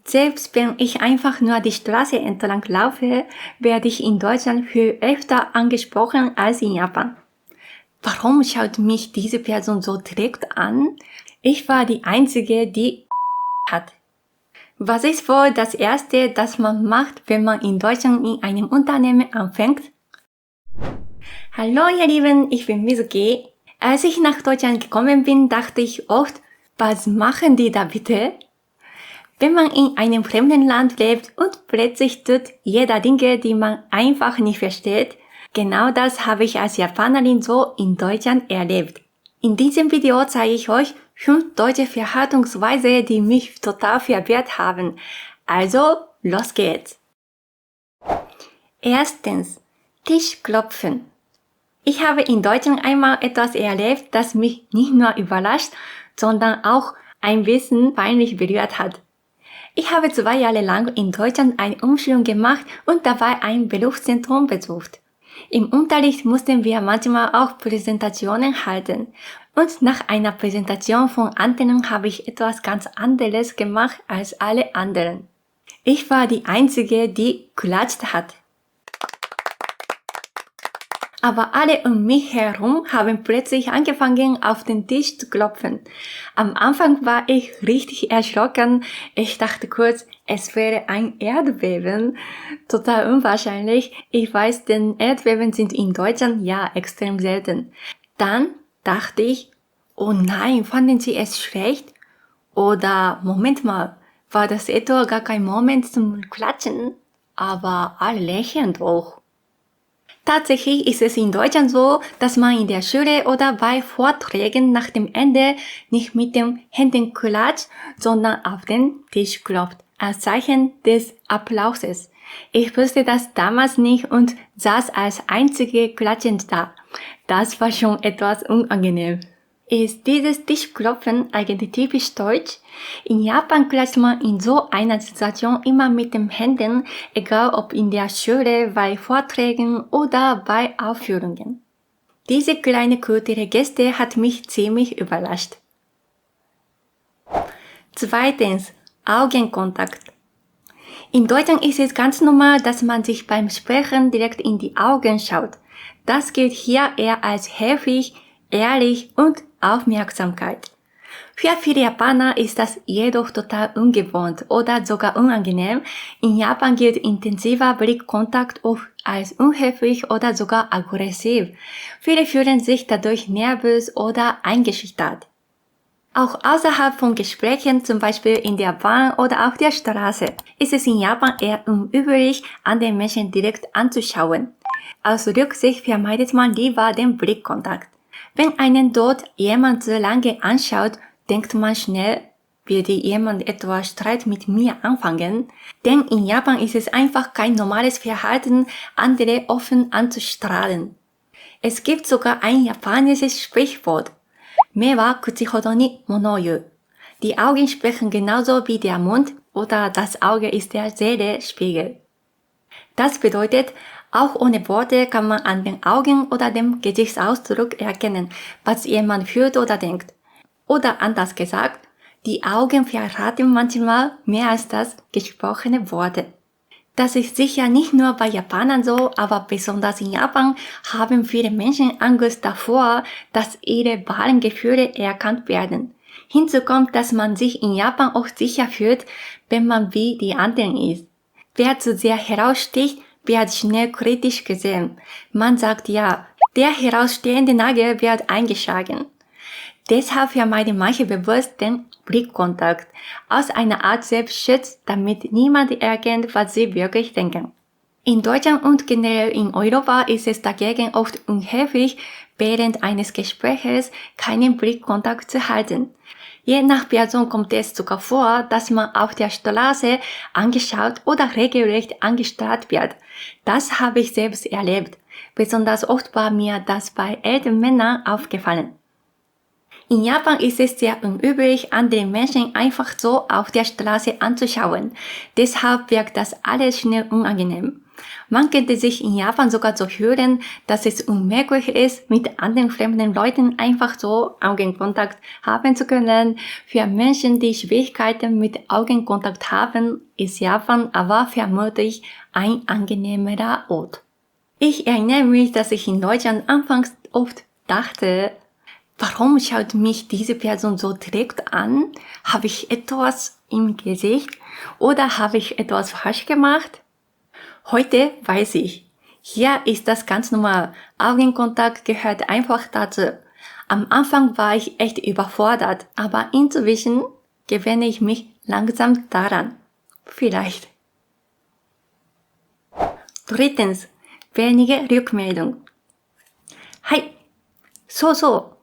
Selbst wenn ich einfach nur die Straße entlang laufe, werde ich in Deutschland viel öfter angesprochen als in Japan. Warum schaut mich diese Person so direkt an? Ich war die Einzige, die hat. Was ist wohl das Erste, das man macht, wenn man in Deutschland in einem Unternehmen anfängt? Hallo ihr Lieben, ich bin Mizuki. Als ich nach Deutschland gekommen bin, dachte ich oft, was machen die da bitte? Wenn man in einem fremden Land lebt und plötzlich tut jeder Dinge, die man einfach nicht versteht, genau das habe ich als Japanerin so in Deutschland erlebt. In diesem Video zeige ich euch 5 deutsche Verhaltensweisen, die mich total verwirrt haben. Also, los geht's! Erstens, Tischklopfen. Ich habe in Deutschland einmal etwas erlebt, das mich nicht nur überrascht, sondern auch ein bisschen peinlich berührt hat. Ich habe 2 Jahre lang in Deutschland eine Umschulung gemacht und dabei ein Berufszentrum besucht. Im Unterricht mussten wir manchmal auch Präsentationen halten. Und nach einer Präsentation von anderen habe ich etwas ganz anderes gemacht als alle anderen. Ich war die Einzige, die geklatscht hat. Aber alle um mich herum haben plötzlich angefangen, auf den Tisch zu klopfen. Am Anfang war ich richtig erschrocken. Ich dachte kurz, es wäre ein Erdbeben. Total unwahrscheinlich. Ich weiß, denn Erdbeben sind in Deutschland ja extrem selten. Dann dachte ich, oh nein, fanden Sie es schlecht? Oder, Moment mal, war das etwa gar kein Moment zum Klatschen? Aber alle lächeln doch. Tatsächlich ist es in Deutschland so, dass man in der Schule oder bei Vorträgen nach dem Ende nicht mit den Händen klatscht, sondern auf den Tisch klopft, als Zeichen des Applauses. Ich wusste das damals nicht und saß als einzige klatschend da. Das war schon etwas unangenehm. Ist dieses Tischklopfen eigentlich typisch deutsch? In Japan klatscht man in so einer Situation immer mit den Händen, egal ob in der Schule, bei Vorträgen oder bei Aufführungen. Diese kleine kulturelle Geste hat mich ziemlich überrascht. Zweitens, Augenkontakt. In Deutschland ist es ganz normal, dass man sich beim Sprechen direkt in die Augen schaut. Das gilt hier eher als höflich, ehrlich und Aufmerksamkeit. Für viele Japaner ist das jedoch total ungewohnt oder sogar unangenehm. In Japan gilt intensiver Blickkontakt oft als unhöflich oder sogar aggressiv. Viele fühlen sich dadurch nervös oder eingeschüchtert. Auch außerhalb von Gesprächen, zum Beispiel in der Bahn oder auf der Straße, ist es in Japan eher unüblich, andere Menschen direkt anzuschauen. Aus Rücksicht vermeidet man lieber den Blickkontakt. Wenn einen dort jemand so lange anschaut, denkt man schnell, würde jemand etwa Streit mit mir anfangen? Denn in Japan ist es einfach kein normales Verhalten, andere offen anzustrahlen. Es gibt sogar ein japanisches Sprichwort. Me wa kuchi hodo ni mono yu. Die Augen sprechen genauso wie der Mund oder das Auge ist der Seelenspiegel. Das bedeutet, auch ohne Worte kann man an den Augen oder dem Gesichtsausdruck erkennen, was jemand fühlt oder denkt. Oder anders gesagt, die Augen verraten manchmal mehr als das gesprochene Worte. Das ist sicher nicht nur bei Japanern so, aber besonders in Japan haben viele Menschen Angst davor, dass ihre wahren Gefühle erkannt werden. Hinzu kommt, dass man sich in Japan auch sicher fühlt, wenn man wie die anderen ist. Wer zu sehr heraussticht, wird schnell kritisch gesehen. Man sagt ja, der herausstehende Nagel wird eingeschlagen. Deshalb vermeiden manche bewusst den Blickkontakt aus einer Art Selbstschutz, damit niemand erkennt, was sie wirklich denken. In Deutschland und generell in Europa ist es dagegen oft unhöflich, während eines Gespräches keinen Blickkontakt zu halten. Je nach Person kommt es sogar vor, dass man auf der Straße angeschaut oder regelrecht angestarrt wird. Das habe ich selbst erlebt. Besonders oft war mir das bei älteren Männern aufgefallen. In Japan ist es sehr unüblich, andere Menschen einfach so auf der Straße anzuschauen. Deshalb wirkt das alles schnell unangenehm. Man könnte sich in Japan sogar so hören, dass es unmöglich ist, mit anderen fremden Leuten einfach so Augenkontakt haben zu können. Für Menschen, die Schwierigkeiten mit Augenkontakt haben, ist Japan aber vermutlich ein angenehmerer Ort. Ich erinnere mich, dass ich in Deutschland anfangs oft dachte, warum schaut mich diese Person so direkt an? Habe ich etwas im Gesicht oder habe ich etwas falsch gemacht? Heute weiß ich, hier ist das ganz normal. Augenkontakt gehört einfach dazu. Am Anfang war ich echt überfordert, aber inzwischen gewöhne ich mich langsam daran. Vielleicht. Drittens, wenige Rückmeldung. Hi, so.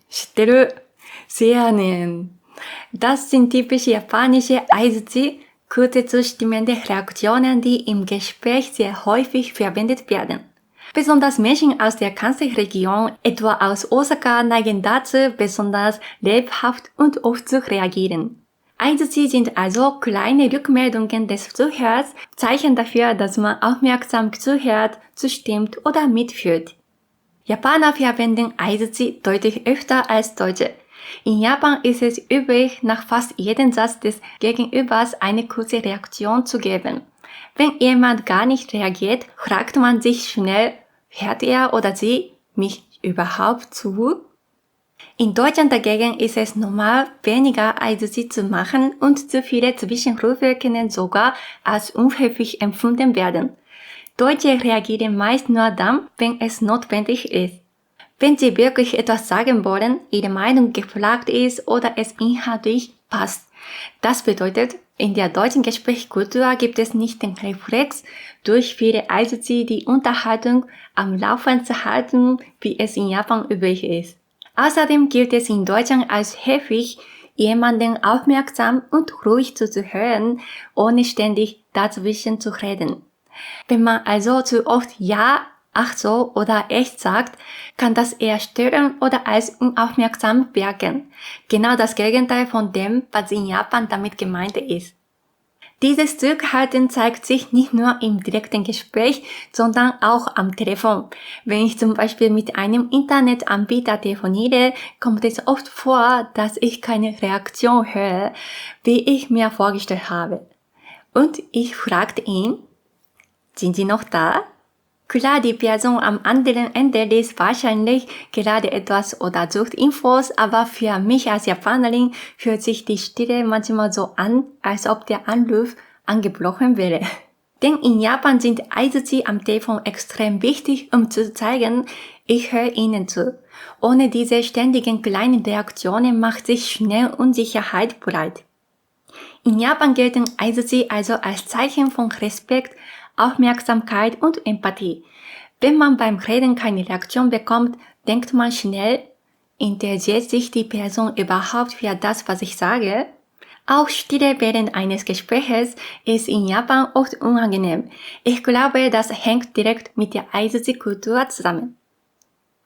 知ってる。せやねん。Das sind typische japanische Aizuchi, kurze zustimmende Reaktionen, die im Gespräch sehr häufig verwendet werden. Besonders Menschen aus der Kansai-Region, etwa aus Osaka, neigen dazu, besonders lebhaft und oft zu reagieren. Aizuchi sind also kleine Rückmeldungen des Zuhörers, Zeichen dafür, dass man aufmerksam zuhört, zustimmt oder mitfühlt. Japaner verwenden Aizuchi deutlich öfter als Deutsche. In Japan ist es üblich, nach fast jedem Satz des Gegenübers eine kurze Reaktion zu geben. Wenn jemand gar nicht reagiert, fragt man sich schnell, hört er oder sie mich überhaupt zu? In Deutschland dagegen ist es normal, weniger Aizuchi zu machen und zu viele Zwischenrufe können sogar als unhöflich empfunden werden. Deutsche reagieren meist nur dann, wenn es notwendig ist. Wenn sie wirklich etwas sagen wollen, ihre Meinung gefragt ist oder es inhaltlich passt. Das bedeutet, in der deutschen Gesprächskultur gibt es nicht den Reflex, durch viele Aizuchi die Unterhaltung am Laufen zu halten, wie es in Japan üblich ist. Außerdem gilt es in Deutschland als höflich, jemanden aufmerksam und ruhig zuzuhören, ohne ständig dazwischen zu reden. Wenn man also zu oft ja, ach so oder echt sagt, kann das eher stören oder als unaufmerksam wirken. Genau das Gegenteil von dem, was in Japan damit gemeint ist. Dieses Zurückhalten zeigt sich nicht nur im direkten Gespräch, sondern auch am Telefon. Wenn ich zum Beispiel mit einem Internetanbieter telefoniere, kommt es oft vor, dass ich keine Reaktion höre, wie ich mir vorgestellt habe. Und ich fragte ihn, sind Sie noch da? Klar, die Person am anderen Ende liest wahrscheinlich gerade etwas oder sucht Infos, aber für mich als Japanerin fühlt sich die Stille manchmal so an, als ob der Anruf angebrochen wäre. Denn in Japan sind Aizuchi am Telefon extrem wichtig, um zu zeigen, ich höre Ihnen zu. Ohne diese ständigen kleinen Reaktionen macht sich schnell Unsicherheit breit. In Japan gelten Aizuchi also als Zeichen von Respekt, Aufmerksamkeit und Empathie. Wenn man beim Reden keine Reaktion bekommt, denkt man schnell, interessiert sich die Person überhaupt für das, was ich sage? Auch Stille während eines Gespräches ist in Japan oft unangenehm. Ich glaube, das hängt direkt mit der Aizuchi-Kultur zusammen.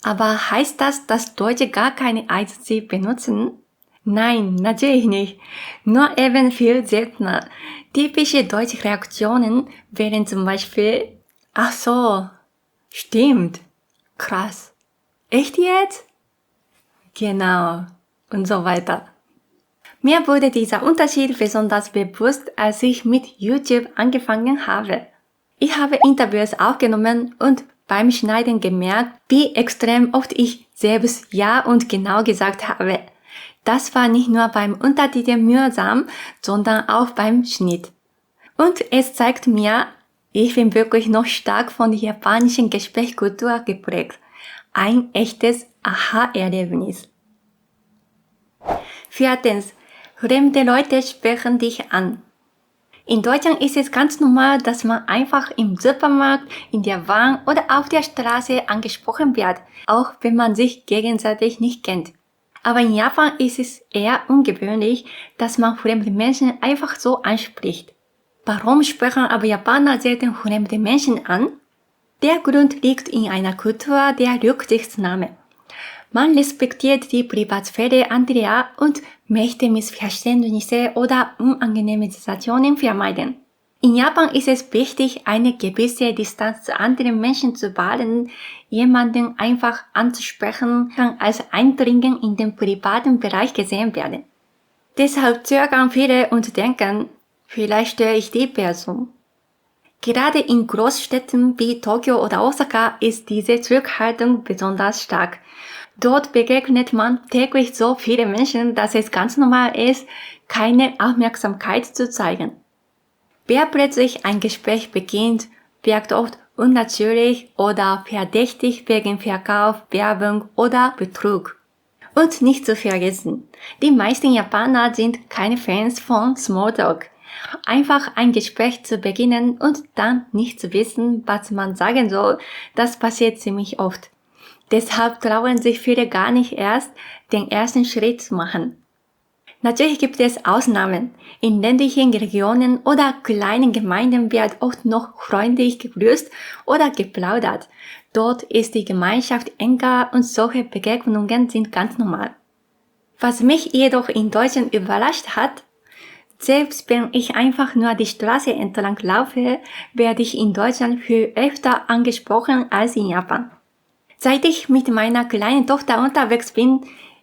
Aber heißt das, dass Deutsche gar keine Aizuchi benutzen? Nein, natürlich nicht. Nur eben viel seltener. Typische deutsche Reaktionen wären zum Beispiel, ach so, stimmt, krass, echt jetzt? Genau, und so weiter. Mir wurde dieser Unterschied besonders bewusst, als ich mit YouTube angefangen habe. Ich habe Interviews aufgenommen und beim Schneiden gemerkt, wie extrem oft ich selbst ja und genau gesagt habe. Das war nicht nur beim Untertitel mühsam, sondern auch beim Schnitt. Und es zeigt mir, ich bin wirklich noch stark von der japanischen Gesprächskultur geprägt. Ein echtes Aha-Erlebnis. Viertens, fremde Leute sprechen dich an. In Deutschland ist es ganz normal, dass man einfach im Supermarkt, in der Bahn oder auf der Straße angesprochen wird, auch wenn man sich gegenseitig nicht kennt. Aber in Japan ist es eher ungewöhnlich, dass man fremde Menschen einfach so anspricht. Warum sprechen aber Japaner selten fremde Menschen an? Der Grund liegt in einer Kultur der Rücksichtnahme. Man respektiert die Privatsphäre anderer und möchte Missverständnisse oder unangenehme Situationen vermeiden. In Japan ist es wichtig, eine gewisse Distanz zu anderen Menschen zu wahren. Jemanden einfach anzusprechen kann als Eindringen in den privaten Bereich gesehen werden. Deshalb zögern viele und denken, vielleicht störe ich die Person. Gerade in Großstädten wie Tokio oder Osaka ist diese Zurückhaltung besonders stark. Dort begegnet man täglich so viele Menschen, dass es ganz normal ist, keine Aufmerksamkeit zu zeigen. Wer plötzlich ein Gespräch beginnt, wirkt oft unnatürlich oder verdächtig wegen Verkauf, Werbung oder Betrug. Und nicht zu vergessen, die meisten Japaner sind keine Fans von Smalltalk. Einfach ein Gespräch zu beginnen und dann nicht zu wissen, was man sagen soll, das passiert ziemlich oft. Deshalb trauen sich viele gar nicht erst, den ersten Schritt zu machen. Natürlich gibt es Ausnahmen. In ländlichen Regionen oder kleinen Gemeinden wird oft noch freundlich gegrüßt oder geplaudert. Dort ist die Gemeinschaft enger und solche Begegnungen sind ganz normal. Was mich jedoch in Deutschland überrascht hat, selbst wenn ich einfach nur die Straße entlang laufe, werde ich in Deutschland viel öfter angesprochen als in Japan. Seit ich mit meiner kleinen Tochter unterwegs bin,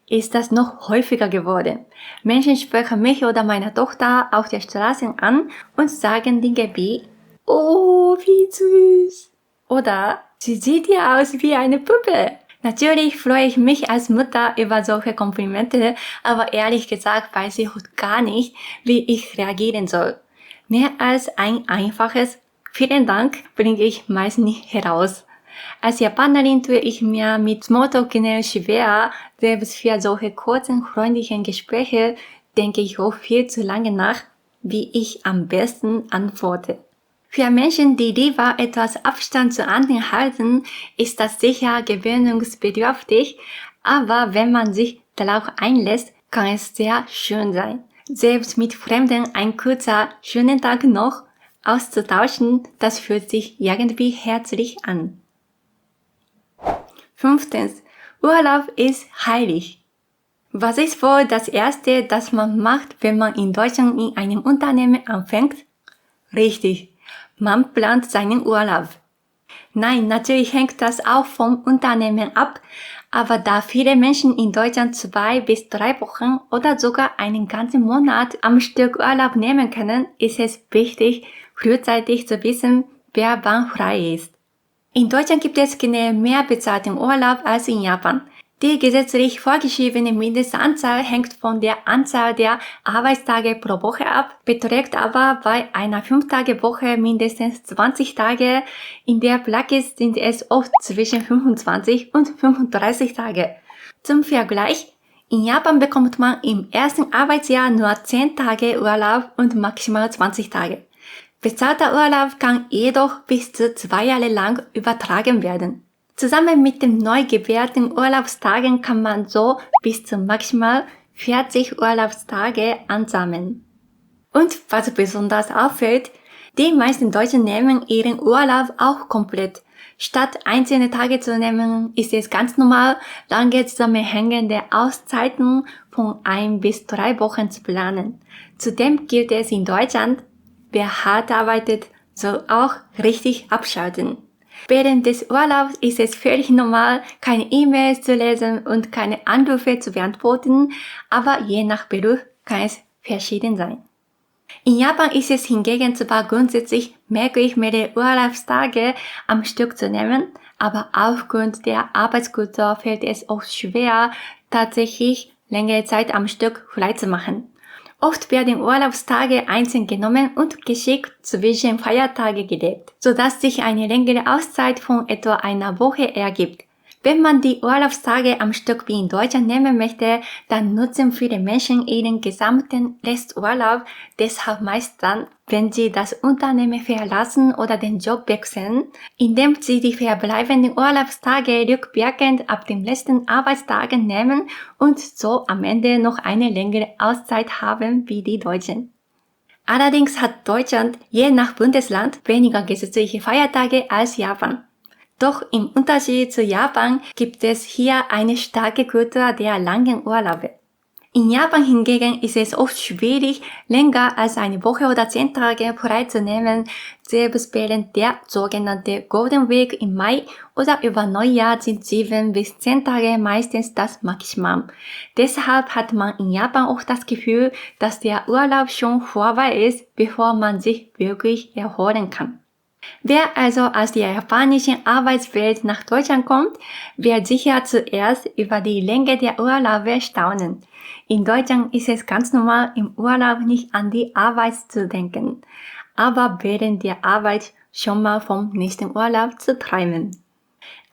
ist das noch häufiger geworden. Menschen sprechen mich oder meine Tochter auf der Straße an und sagen Dinge wie, oh, wie süß. Oder, sie sieht ja aus wie eine Puppe. Natürlich freue ich mich als Mutter über solche Komplimente, aber ehrlich gesagt weiß ich gar nicht, wie ich reagieren soll. Mehr als ein einfaches Vielen Dank bringe ich meist nicht heraus. Als Japanerin tue ich mir mit Smalltalk generell schwer, selbst für solche kurzen, freundlichen Gespräche denke ich oft viel zu lange nach, wie ich am besten antworte. Für Menschen, die lieber etwas Abstand zu anderen halten, ist das sicher gewöhnungsbedürftig, aber wenn man sich darauf einlässt, kann es sehr schön sein. Selbst mit Fremden ein kurzer, schönen Tag noch auszutauschen, das fühlt sich irgendwie herzlich an. 5. Urlaub ist heilig. Was ist wohl das Erste, das man macht, wenn man in Deutschland in einem Unternehmen anfängt? Richtig, man plant seinen Urlaub. Nein, natürlich hängt das auch vom Unternehmen ab, aber da viele Menschen in Deutschland 2 bis 3 Wochen oder sogar einen ganzen Monat am Stück Urlaub nehmen können, ist es wichtig, frühzeitig zu wissen, wer wann frei ist. In Deutschland gibt es generell mehr bezahlten Urlaub als in Japan. Die gesetzlich vorgeschriebene Mindestanzahl hängt von der Anzahl der Arbeitstage pro Woche ab, beträgt aber bei einer 5-Tage-Woche mindestens 20 Tage. In der Praxis sind es oft zwischen 25 und 35 Tage. Zum Vergleich, in Japan bekommt man im ersten Arbeitsjahr nur 10 Tage Urlaub und maximal 20 Tage. Bezahlter Urlaub kann jedoch bis zu 2 Jahre lang übertragen werden. Zusammen mit den neu gewährten Urlaubstagen kann man so bis zu maximal 40 Urlaubstage ansammeln. Und was besonders auffällt, die meisten Deutschen nehmen ihren Urlaub auch komplett. Statt einzelne Tage zu nehmen, ist es ganz normal, lange zusammenhängende Auszeiten von 1 bis 3 Wochen zu planen. Zudem gilt es in Deutschland, wer hart arbeitet, soll auch richtig abschalten. Während des Urlaubs ist es völlig normal, keine E-Mails zu lesen und keine Anrufe zu beantworten, aber je nach Beruf kann es verschieden sein. In Japan ist es hingegen zwar grundsätzlich möglich, mehrere Urlaubstage am Stück zu nehmen, aber aufgrund der Arbeitskultur fällt es oft schwer, tatsächlich längere Zeit am Stück frei zu machen. Oft werden Urlaubstage einzeln genommen und geschickt zwischen Feiertage gelegt, sodass sich eine längere Auszeit von etwa einer Woche ergibt. Wenn man die Urlaubstage am Stück wie in Deutschland nehmen möchte, dann nutzen viele Menschen ihren gesamten Resturlaub, deshalb meist dann, wenn sie das Unternehmen verlassen oder den Job wechseln, indem sie die verbleibenden Urlaubstage rückwirkend ab den letzten Arbeitstagen nehmen und so am Ende noch eine längere Auszeit haben wie die Deutschen. Allerdings hat Deutschland je nach Bundesland weniger gesetzliche Feiertage als Japan. Doch im Unterschied zu Japan gibt es hier eine starke Kultur der langen Urlaube. In Japan hingegen ist es oft schwierig, länger als eine Woche oder 10 Tage frei zu nehmen, selbst während der sogenannte Golden Week im Mai oder über Neujahr sind 7 bis 10 Tage meistens das Maximum. Deshalb hat man in Japan oft das Gefühl, dass der Urlaub schon vorbei ist, bevor man sich wirklich erholen kann. Wer also aus der japanischen Arbeitswelt nach Deutschland kommt, wird sicher zuerst über die Länge der Urlaube staunen. In Deutschland ist es ganz normal, im Urlaub nicht an die Arbeit zu denken, aber während der Arbeit schon mal vom nächsten Urlaub zu träumen.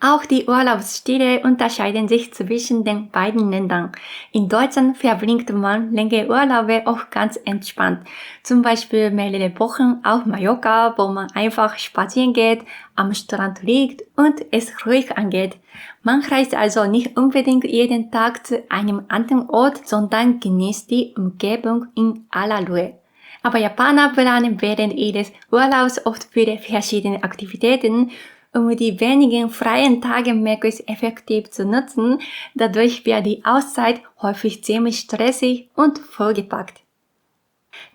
Auch die Urlaubsstile unterscheiden sich zwischen den beiden Ländern. In Deutschland verbringt man längere Urlaube oft ganz entspannt. Zum Beispiel mehrere Wochen auf Mallorca, wo man einfach spazieren geht, am Strand liegt und es ruhig angeht. Man reist also nicht unbedingt jeden Tag zu einem anderen Ort, sondern genießt die Umgebung in aller Ruhe. Aber Japaner planen während ihres Urlaubs oft viele verschiedene Aktivitäten, um die wenigen freien Tage möglichst effektiv zu nutzen. Dadurch wird die Auszeit häufig ziemlich stressig und vollgepackt.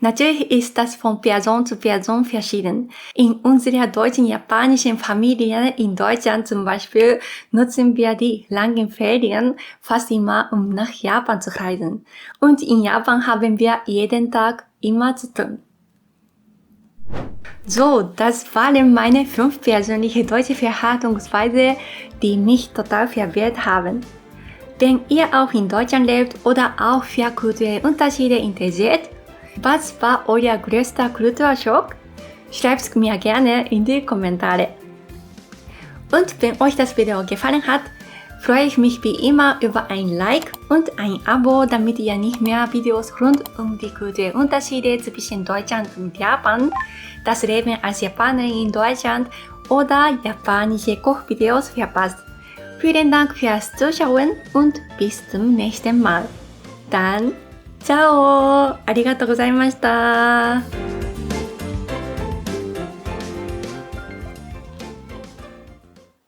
Natürlich ist das von Person zu Person verschieden. In unserer deutschen-japanischen Familie in Deutschland zum Beispiel nutzen wir die langen Ferien fast immer, um nach Japan zu reisen. Und in Japan haben wir jeden Tag immer zu tun. So, das waren meine 5 persönliche deutsche Verhaltensweisen, die mich total verwirrt haben. Wenn ihr auch in Deutschland lebt oder auch für kulturelle Unterschiede interessiert, was war euer größter Kulturschock? Schreibt's mir gerne in die Kommentare. Und wenn euch das Video gefallen hat, freue ich mich wie immer über ein Like und ein Abo, damit ihr nicht mehr Videos rund um die kulturellen Unterschiede zwischen Deutschland und Japan, das Leben als Japanerin in Deutschland oder japanische Kochvideos verpasst. Vielen Dank fürs Zuschauen und bis zum nächsten Mal. Dann, ciao! ありがとうございました。